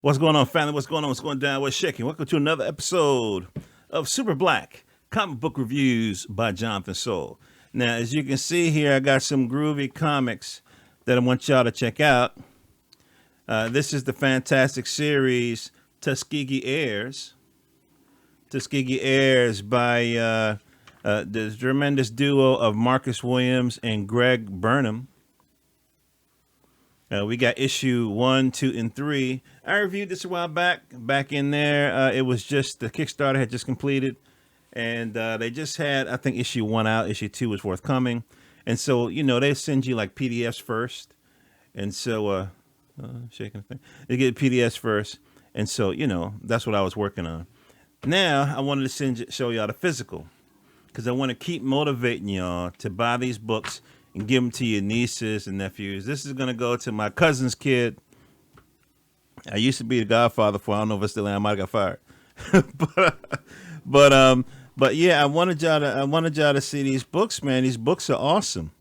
What's going on, family? What's going on? What's going down? What's shaking? Welcome to another episode of Super Black Comic Book Reviews by Jonathan Soul. Now, as you can see here, I got some groovy comics that I want y'all to check out. This is the fantastic series Tuskegee Airs. Tuskegee Airs by the tremendous duo of Marcus Williams and Greg Burnham. We got issue 1, 2, and 3. I reviewed this a while back. Back in there, it was just the Kickstarter had just completed, and they just had, I think, issue 1 out. Issue 2 was forthcoming, and so they send you like PDFs first, and so shaking the thing. They get PDFs first, and so that's what I was working on. Now I wanted to show y'all the physical, because I want to keep motivating y'all to buy these books and give them to your nieces and nephews. This is gonna go to my cousin's kid. I used to be the godfather for. I don't know if I still am. I might have got fired. but yeah, I wanted y'all to see these books, man. These books are awesome.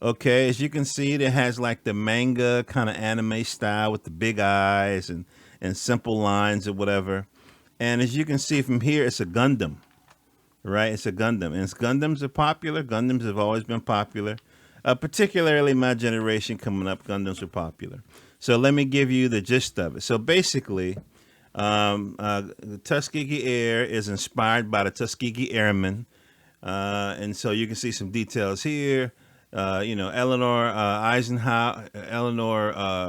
Okay, as you can see, it has like the manga kind of anime style with the big eyes and simple lines or whatever. And as you can see from here, it's a Gundam, right? It's a Gundam, and Gundams are popular. Gundams have always been popular. Particularly my generation coming up, Gundams were popular. So let me give you the gist of it. So basically, Tuskegee Air is inspired by the Tuskegee Airmen. And so you can see some details here. Eleanor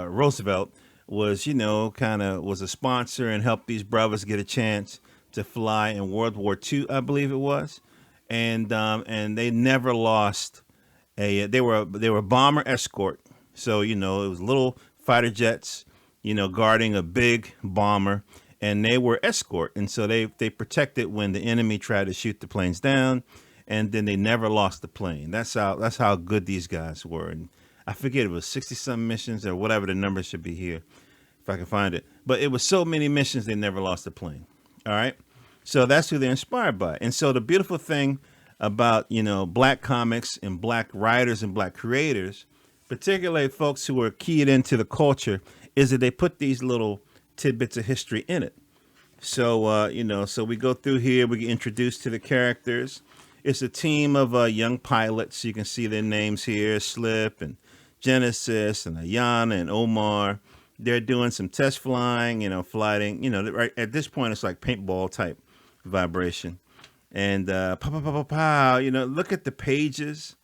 Roosevelt was, was a sponsor and helped these brothers get a chance to fly in World War II, I believe it was. And they never lost they were a bomber escort, so it was little fighter jets, guarding a big bomber, and they were escort, and so they protected when the enemy tried to shoot the planes down, and then they never lost the plane. That's how good these guys were, and I forget it was 60-some missions or whatever the number should be here, if I can find it. But it was so many missions they never lost the plane. All right, so that's who they're inspired by, and so the beautiful thing about black comics and black writers and black creators, particularly folks who are keyed into the culture, is that they put these little tidbits of history in it. So so we go through here, we get introduced to the characters. It's a team of young pilots. You can see their names here: Slip and Genesis and Ayana and Omar. They're doing some test flying, flying. Right at this point, it's like paintball type vibration. And pow, pow, pow, pow, pow, look at the pages.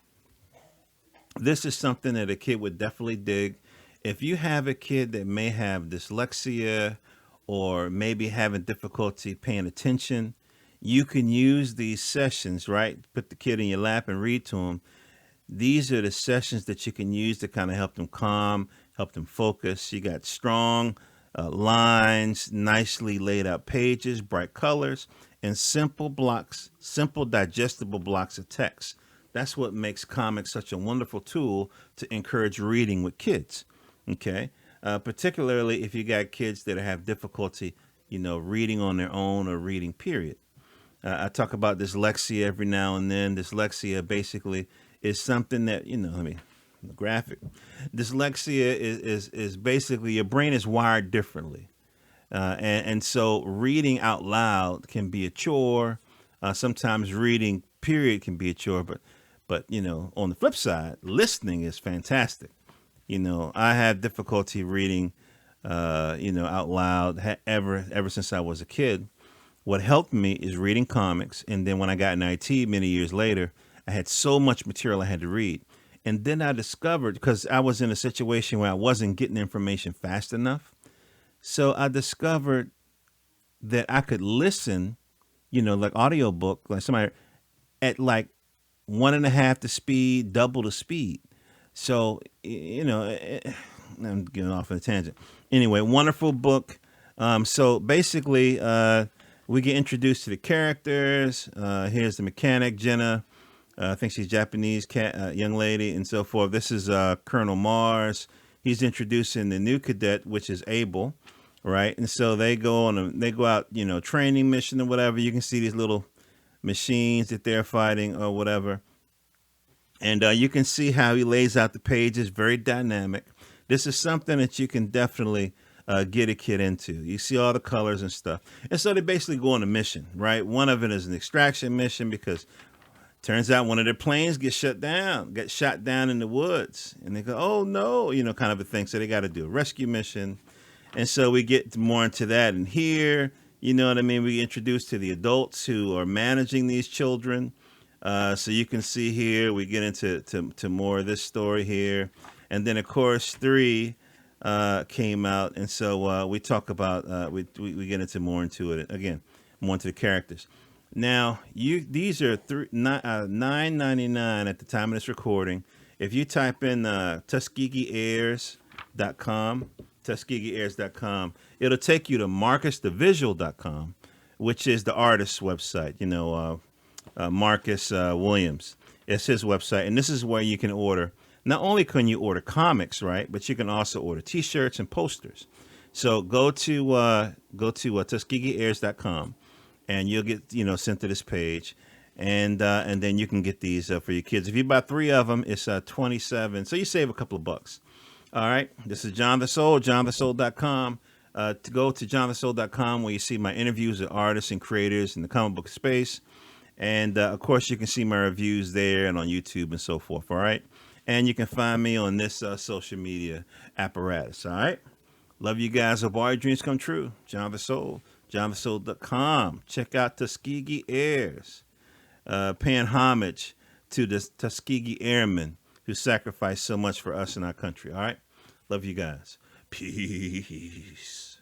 This is something that a kid would definitely dig. If you have a kid that may have dyslexia or maybe having difficulty paying attention, you can use these sessions, right? Put the kid in your lap and read to them. These are the sessions that you can use to kind of help them calm, help them focus. You got strong lines, nicely laid out pages, bright colors, and simple blocks, simple digestible blocks of text. That's what makes comics such a wonderful tool to encourage reading with kids. Okay, particularly if you got kids that have difficulty, reading on their own or reading. Period. I talk about dyslexia every now and then. Dyslexia basically is something that let me the graphic. Dyslexia is basically your brain is wired differently. And so reading out loud can be a chore. Sometimes reading period can be a chore, but on the flip side, listening is fantastic. I have difficulty reading out loud ever since I was a kid. What helped me is reading comics, and then when I got in IT many years later, I had so much material I had to read. And then I discovered, because I was in a situation where I wasn't getting information fast enough, so I discovered that I could listen, like audiobook, like somebody at like one and a half the speed, double the speed. So, I'm getting off on a tangent. Anyway, wonderful book. So basically, we get introduced to the characters. Here's the mechanic, Jenna. I think she's Japanese young lady and so forth. This is Colonel Mars. He's introducing the new cadet, which is Abel, right? And so they go out, training mission or whatever. You can see these little machines that they're fighting or whatever. And you can see how he lays out the pages, very dynamic. This is something that you can definitely get a kid into. You see all the colors and stuff. And so they basically go on a mission, right? One of it is an extraction mission because turns out one of their planes gets shut down, gets shot down in the woods. And they go, oh no, kind of a thing. So they got to do a rescue mission. And so we get more into that. And here, you know what I mean? We get introduced to the adults who are managing these children. So you can see here, we get into to more of this story here. And then, of course, 3 came out. And so we talk about, we get into more into it. Again, more into the characters. Now, these are $9.99 at the time of this recording. If you type in TuskegeeAirs.com, TuskegeeAirs.com, it'll take you to MarcusTheVisual.com, which is the artist's website. Marcus Williams. It's his website, and this is where you can order. Not only can you order comics, right, but you can also order T-shirts and posters. So go to TuskegeeAirs.com, and you'll get sent to this page, and then you can get these for your kids. If you buy 3 of them, it's $27. So you save a couple of bucks. All right. This is John the Soul, JohnTheSoul.com. To go to JohnTheSoul.com, where you see my interviews with artists and creators in the comic book space. And, of course, you can see my reviews there and on YouTube and so forth, all right? And you can find me on this social media apparatus, all right? Love you guys. Hope all your dreams come true. John the Soul, JohnTheSoul.com. Check out Tuskegee Heirs, paying homage to the Tuskegee Airmen who sacrificed so much for us and our country, all right? Love you guys. Peace.